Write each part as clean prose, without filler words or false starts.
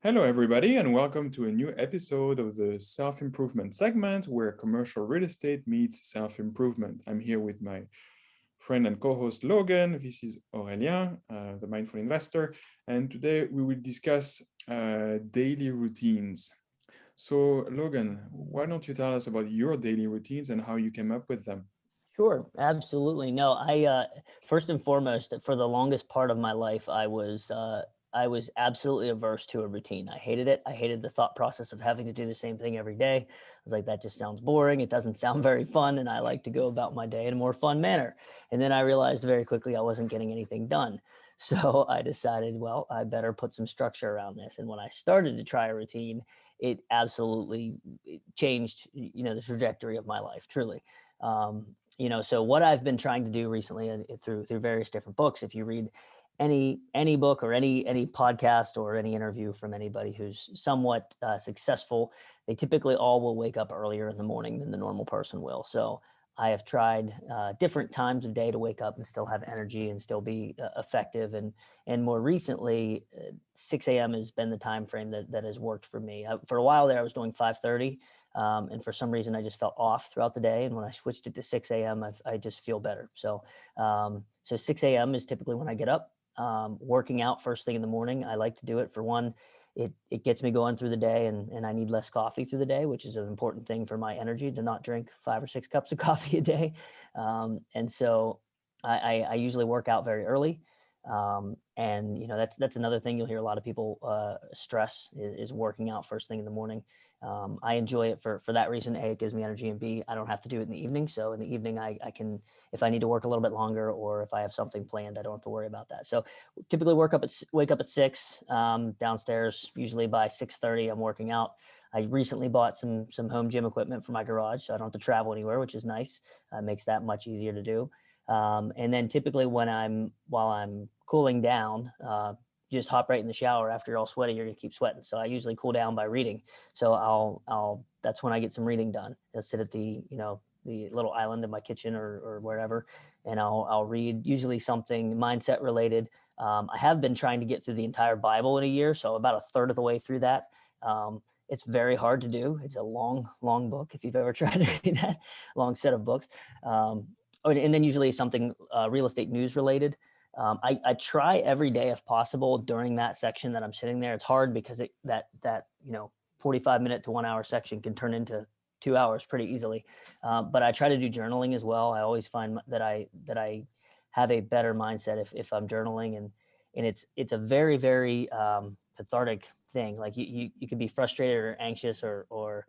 Hello, everybody, and welcome to a new episode of the Self Improvement segment where commercial real estate meets self improvement. I'm here with my friend and co host Logan. This is Aurélien, the mindful investor, and today we will discuss daily routines. So, Logan, why don't you tell us about your daily routines and how you came up with them? Sure, absolutely. No, first and foremost, for the longest part of my life, I was absolutely averse to a routine. I hated it. I hated the thought process of having to do the same thing every day. I was like, that just sounds boring. It doesn't sound very fun, and I like to go about my day in a more fun manner. And then I realized very quickly I wasn't getting anything done. So I decided, well, I better put some structure around this. And when I started to try a routine, it absolutely changed, the trajectory of my life, truly. Um, so what I've been trying to do recently through various different books, if you read any book or any podcast or any interview from anybody who's somewhat successful, they typically all will wake up earlier in the morning than the normal person will. So I have tried different times of day to wake up and still have energy and still be effective. And more recently, 6 a.m. has been the time frame that has worked for me. For a while there, I was doing 5:30. And for some reason, I just felt off throughout the day. And when I switched it to 6 a.m., I just feel better. So 6 a.m. is typically when I get up. Working out first thing in the morning, I like to do it. For one, it gets me going through the day, and I need less coffee through the day, which is an important thing for my energy, to not drink 5 or 6 cups of coffee a day. And so I usually work out very early. And that's another thing you'll hear a lot of people stress is working out first thing in the morning. I enjoy it for that reason. A, it gives me energy, and B, I don't have to do it in the evening. So in the evening, I can, if I need to work a little bit longer or if I have something planned, I don't have to worry about that. So typically wake up at 6, downstairs. Usually by 6:30, I'm working out. I recently bought some home gym equipment for my garage, so I don't have to travel anywhere, which is nice. Makes that much easier to do. And then typically while I'm cooling down, just hop right in the shower. After you're all sweaty, you're gonna keep sweating. So I usually cool down by reading. So that's when I get some reading done. I'll sit at the little island in my kitchen or wherever, and I'll read usually something mindset related. I have been trying to get through the entire Bible in a year, so about a third of the way through that. It's very hard to do. It's a long book. If you've ever tried to read that long set of books. And then usually something real estate news related. I try every day if possible during that section that I'm sitting there. It's hard because that 45-minute to 1 hour section can turn into 2 hours pretty easily. But I try to do journaling as well. I always find that I have a better mindset if I'm journaling, and it's a very, very cathartic thing. Like you can be frustrated or anxious or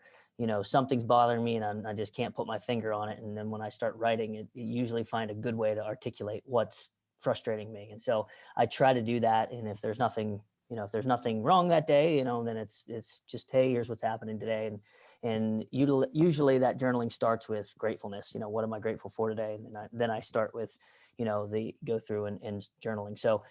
something's bothering me and I just can't put my finger on it. And then when I start writing it, usually find a good way to articulate what's frustrating me. And so I try to do that. And if there's nothing wrong that day, then it's just, hey, here's what's happening today. And usually that journaling starts with gratefulness. What am I grateful for today? And then I start with, the go through and journaling. So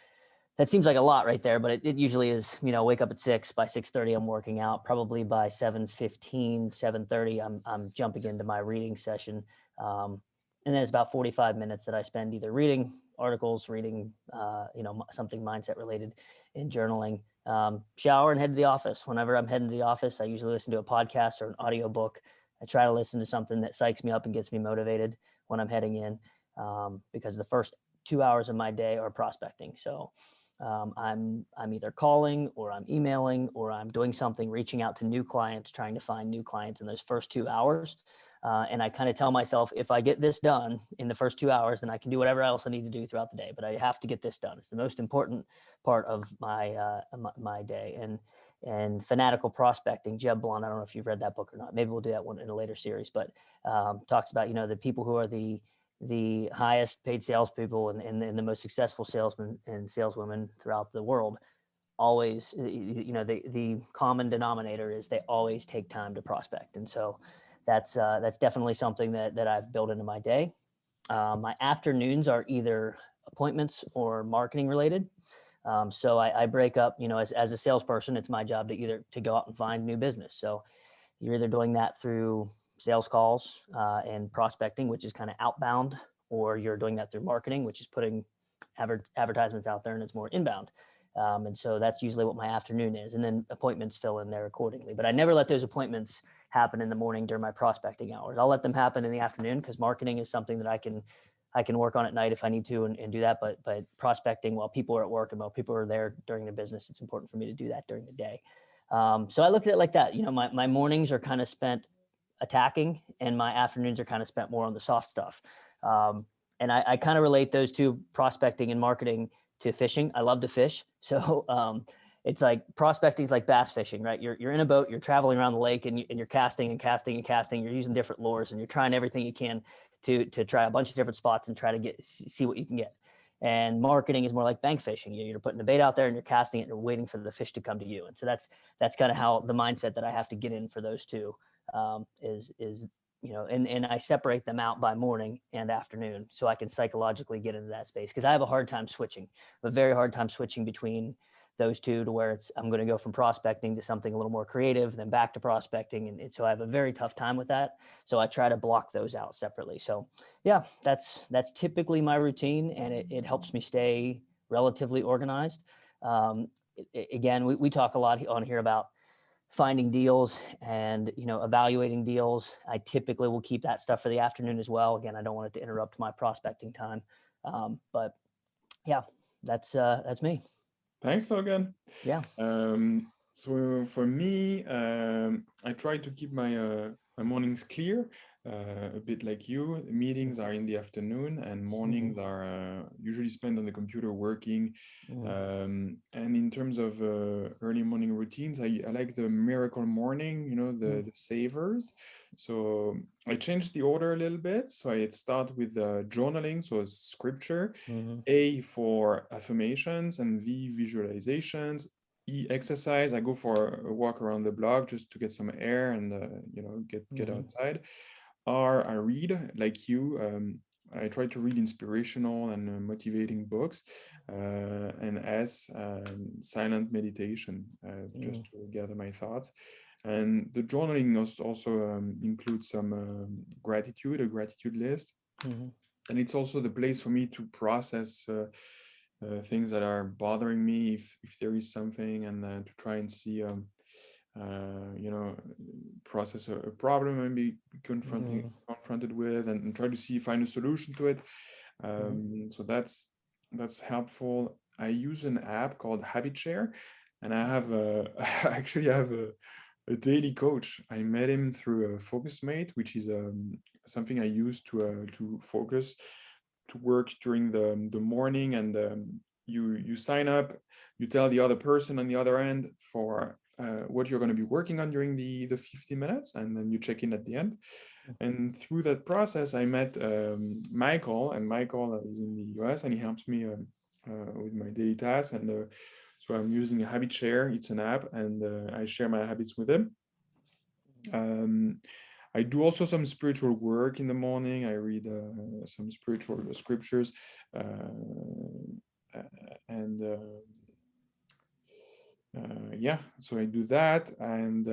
that seems like a lot right there, but it usually is, wake up at 6, by 6:30, I'm working out. Probably by 7:15, 7:30, I'm jumping into my reading session. And then it's about 45 minutes that I spend either reading articles, reading, something mindset related, and journaling. Shower and head to the office. Whenever I'm heading to the office, I usually listen to a podcast or an audio book. I try to listen to something that psychs me up and gets me motivated when I'm heading in, because the first 2 hours of my day are prospecting. So I'm either calling or I'm emailing or I'm doing something, reaching out to new clients, trying to find new clients in those first 2 hours. And I kind of tell myself, if I get this done in the first 2 hours, then I can do whatever else I need to do throughout the day. But I have to get this done. It's the most important part of my day. And Fanatical Prospecting, Jeb Blunt, I don't know if you've read that book or not. Maybe we'll do that one in a later series. But talks about the people who are the highest paid salespeople and the most successful salesmen and saleswomen throughout the world always, the common denominator is they always take time to prospect. And so that's definitely something that I've built into my day. My afternoons are either appointments or marketing related. So I break up, as a salesperson, it's my job to go out and find new business. So you're either doing that through sales calls and prospecting, which is kind of outbound, or you're doing that through marketing, which is putting advertisements out there, and it's more inbound. And so that's usually what my afternoon is. And then appointments fill in there accordingly. But I never let those appointments happen in the morning during my prospecting hours. I'll let them happen in the afternoon because marketing is something that I can work on at night if I need to and do that. But prospecting while people are at work and while people are there during the business, it's important for me to do that during the day. So I look at it like that. My mornings are kind of spent attacking and my afternoons are kind of spent more on the soft stuff. And I kind of relate those two, prospecting and marketing, to fishing. I love to fish. So it's like prospecting is like bass fishing, right? You're in a boat, you're traveling around the lake and you're casting and casting and casting. You're using different lures and you're trying everything you can to try a bunch of different spots and try to see what you can get. And marketing is more like bank fishing. You're putting the bait out there and you're casting it and you're waiting for the fish to come to you. And so that's kind of how the mindset that I have to get in for those two is and I separate them out by morning and afternoon so I can psychologically get into that space, because I have a hard time switching, a very hard time switching between those two, to where I'm going to go from prospecting to something a little more creative, then back to prospecting. And so I have a very tough time with that. So I try to block those out separately. So yeah, that's typically my routine, and it helps me stay relatively organized. Again, we talk a lot on here about finding deals and evaluating deals. I typically will keep that stuff for the afternoon as well. Again, I don't want it to interrupt my prospecting time. But yeah, that's me. Thanks, Logan. Yeah. So for me, I try to keep my mornings clear, a bit like you. Meetings are in the afternoon, and mornings are usually spent on the computer working. And in terms of early morning routines, I like the miracle morning, the savers. So I changed the order a little bit. So I start with journaling, so scripture, A for affirmations, and V visualizations, E exercise. I go for a walk around the block just to get some air and get outside. R, I read like you. I try to read inspirational and motivating books. And S, silent meditation, just to gather my thoughts. And the journaling also includes some gratitude, a gratitude list. And it's also the place for me to process things that are bothering me, if there is something, and to try and see, process a problem and be confronted with, and try to find a solution to it. So that's helpful. I use an app called HabitShare, and I have actually I have a daily coach. I met him through a FocusMate, which is something I use to focus, to work during the morning. And you sign up, you tell the other person on the other end for what you're going to be working on during the 50 minutes, and then you check in at the end. And through that process, I met Michael, and Michael is in the US, and he helps me with my daily tasks. And so I'm using a HabitShare. It's an app, and I share my habits with him. I do also some spiritual work in the morning. I read some spiritual scriptures, yeah, so I do that. And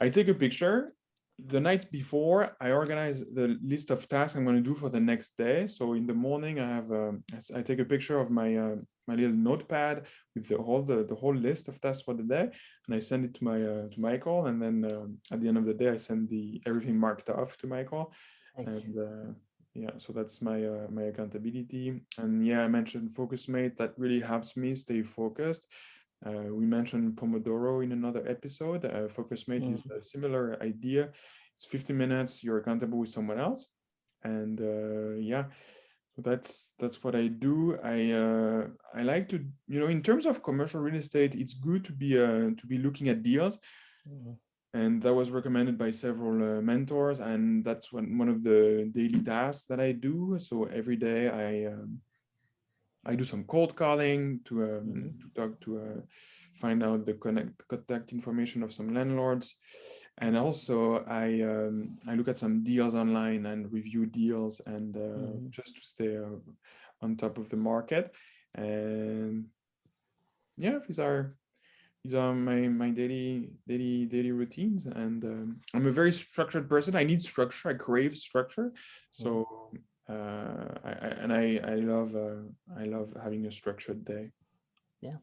I take a picture. The night before, I organize the list of tasks I'm going to do for the next day. So in the morning, I take a picture of my my little notepad with the whole list of tasks for the day, and I send it to Michael. And then at the end of the day, I send everything marked off to Michael. Nice. And yeah, so that's my my accountability. And yeah, I mentioned FocusMate. That really helps me stay focused. We mentioned Pomodoro in another episode. FocusMate is a similar idea. It's 15 minutes. You're accountable with someone else, and yeah, so that's what I do. I like to, in terms of commercial real estate, it's good to be looking at deals, and that was recommended by several mentors. And that's one of the daily tasks that I do. So every day I do some cold calling to talk to find out the contact information of some landlords, and also I look at some deals online and review deals, and just to stay on top of the market. And yeah, these are my daily routines. And I'm a very structured person. I need structure. I crave structure. So. I love having a structured day. Yeah,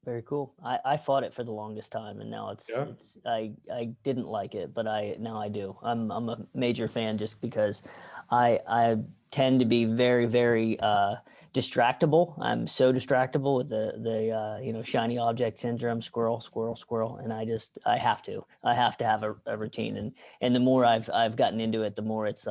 Very cool. I fought it for the longest time, and now Yeah. I didn't like it, but now I do. I'm a major fan just because I tend to be very, very distractible. I'm so distractible with the shiny object syndrome, squirrel, squirrel, squirrel, and I have to have a routine, and the more I've gotten into it, the more it's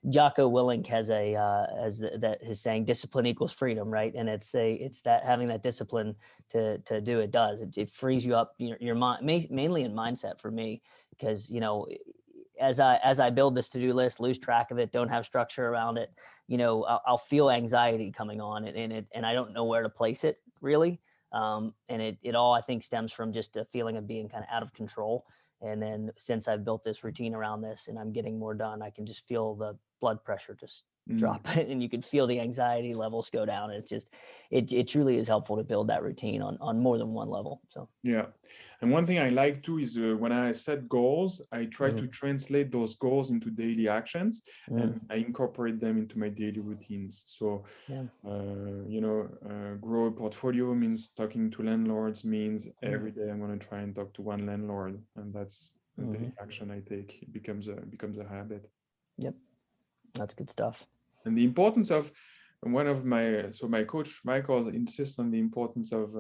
Jocko Willink has that his saying, discipline equals freedom, right? And it's that having that discipline to do it frees you up your mind, mainly in mindset for me, because as I build this to-do list, lose track of it, don't have structure around it, I'll feel anxiety coming on, and I don't know where to place it really. And it all, I think, stems from just a feeling of being kind of out of control. And then since I've built this routine around this and I'm getting more done, I can just feel the blood pressure just drop, and you can feel the anxiety levels go down. It's just, it truly is helpful to build that routine on more than one level. So Yeah. And one thing I like too is when I set goals, I try to translate those goals into daily actions, and I incorporate them into my daily routines. So, grow a portfolio means talking to landlords, means every day I'm going to try and talk to one landlord, and that's the daily action I take. It becomes a habit. Yep. That's good stuff. And the importance of my coach Michael insists on the importance of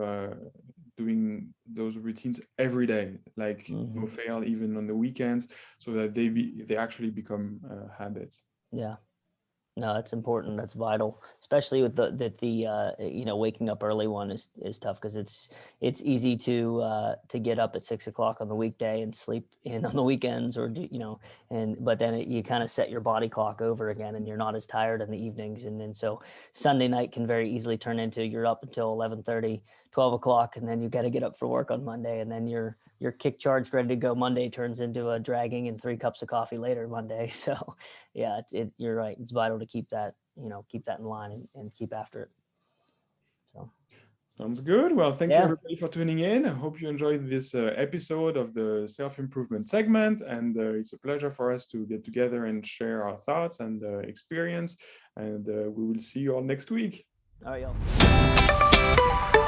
doing those routines every day, like no fail, even on the weekends, so that they actually become habits. Yeah. No, that's important. That's vital, especially with the waking up early one is tough, because it's easy to get up at 6 o'clock on the weekday and sleep in on the weekends, or but then you kind of set your body clock over again, and you're not as tired in the evenings, and then so Sunday night can very easily turn into you're up until 11:30, 12 o'clock, and then you got to get up for work on Monday, and then you're kick charged, ready to go. Monday turns into a dragging and 3 cups of coffee later Monday. So yeah, you're right. It's vital to keep that in line and keep after it. So sounds good. Well, thank you everybody for tuning in. I hope you enjoyed this episode of the self-improvement segment, and it's a pleasure for us to get together and share our thoughts and experience, and we will see you all next week. All right, y'all.